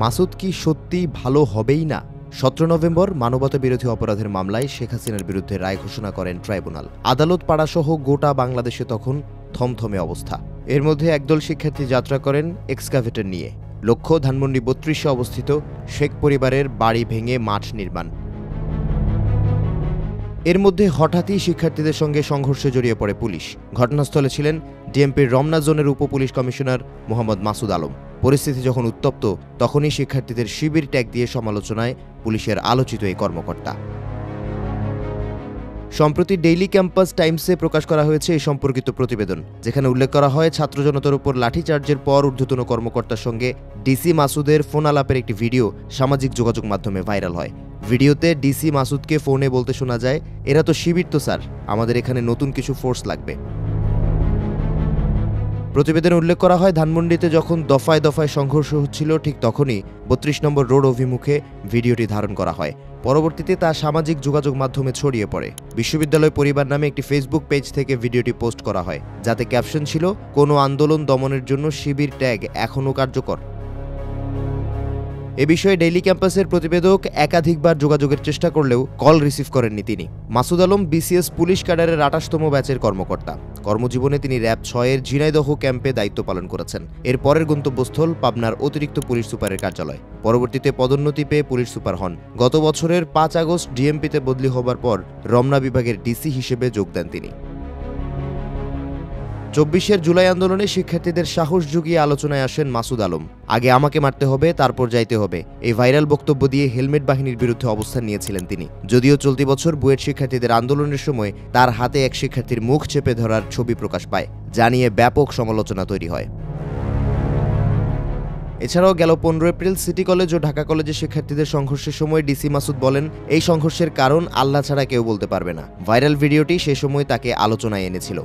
মাসুদ কি সত্যি ভালো হবেই না? 17 নভেম্বর মানবতা বিরোধী অপরাধের মামলায় শেখ হাসিনার বিরুদ্ধে রায় ঘোষণা করেন ট্রাইব্যুনাল। আদালত পাড়াসহ গোটা বাংলাদেশে তখন থমথমে অবস্থা। এর মধ্যে একদল শিক্ষার্থী যাত্রা করেন এক্সকাভেটর নিয়ে। লক্ষ্য ধানমন্ডি 32-এ অবস্থিত শেখ পরিবারের বাড়ি ভেঙে মাঠ নির্মাণ। এর মধ্যে হঠাৎই শিক্ষার্থীদের সঙ্গে সংঘর্ষে জড়িয়ে পড়ে পুলিশ। ঘটনাস্থলে ছিলেন ডিএমপির রমনা জোনের উপপুলিশ কমিশনার মোহাম্মদ মাসুদ আলম। পরিস্থিতি যখন উত্তপ্ত, তখনই শিক্ষার্থীদের শিবির ট্যাগ দিয়ে সমালোচনায় পুলিশের আলোচিত এই কর্মকর্তা। সম্প্রতি ডেইলি ক্যাম্পাস টাইমসে প্রকাশ করা হয়েছে এই সম্পর্কিত প্রতিবেদন, যেখানে উল্লেখ করা হয় ছাত্র জনতার উপর লাঠিচার্জের পর ঊর্ধ্বতন কর্মকর্তার সঙ্গে ডিসি মাসুদের ফোন আলাপের একটি ভিডিও সামাজিক যোগাযোগ মাধ্যমে ভাইরাল হয়। ভিডিওতে ডিসি মাসুদকে ফোনে বলতে শোনা যায়, এরা তো শিবির তো স্যার, আমাদের এখানে নতুন কিছু ফোর্স লাগবে। প্রতিবেদনে উল্লেখ করা হয়, ধানমন্ডিতে যখন দফায় দফায় সংঘর্ষ হচ্ছিল, ঠিক তখনই 32 নম্বর রোড অভিমুখে ভিডিওটি ধারণ করা হয়। পরবর্তীতে তা সামাজিক যোগাযোগ মাধ্যমে ছড়িয়ে পড়ে। বিশ্ববিদ্যালয় পরিবার নামে একটি ফেসবুক পেজ থেকে ভিডিওটি পোস্ট করা হয়, যাতে ক্যাপশন ছিল, কোনো আন্দোলন দমনের জন্য শিবির ট্যাগ এখনও কার্যকর। এ বিষয়ে ডেইলি ক্যাম্পাসের প্রতিবেদক একাধিকবার যোগাযোগের চেষ্টা করলেও কল রিসিভ করেননি তিনি। মাসুদ আলম বিসিএস পুলিশ ক্যাডারের 28তম ব্যাচের কর্মকর্তা। কর্মজীবনে তিনি র‍্যাব 6-এর ঝিনাইদহ ক্যাম্পে দায়িত্ব পালন করেছেন। এর পরের গন্তব্যস্থল পাবনার অতিরিক্ত পুলিশ সুপারের কার্যালয়। পরবর্তীতে পদোন্নতি পেয়ে পুলিশ সুপার হন। গত বছরের 5 আগস্ট ডিএমপিতে বদলি হবার পর রমনা বিভাগের ডিসি হিসেবে যোগ দেন তিনি। 24-এর জুলাই আন্দোলনে শিক্ষার্থীদের সাহস জুগিয়ে আলোচনায় আসেন মাসুদ আলম। আগে আমাকে মারতে হবে, তারপর যাইতে হবে, এই ভাইরাল বক্তব্য দিয়ে হেলমেট বাহিনীর বিরুদ্ধে অবস্থান নিয়েছিলেন তিনি। যদিও চলতি বছর বুয়েট শিক্ষার্থীদের আন্দোলনের সময় তার হাতে এক শিক্ষার্থীর মুখ চেপে ধরার ছবি প্রকাশ পায়, যা নিয়ে ব্যাপক সমালোচনা তৈরি হয়। এছাড়াও গেল 15 এপ্রিল সিটি কলেজ ও ঢাকা কলেজে শিক্ষার্থীদের সংঘর্ষের সময় ডিসি মাসুদ বলেন, এই সংঘর্ষের কারণ আল্লাহ ছাড়া কেউ বলতে পারবে না। ভাইরাল ভিডিওটি সে সময় তাকে আলোচনায় এনেছিল।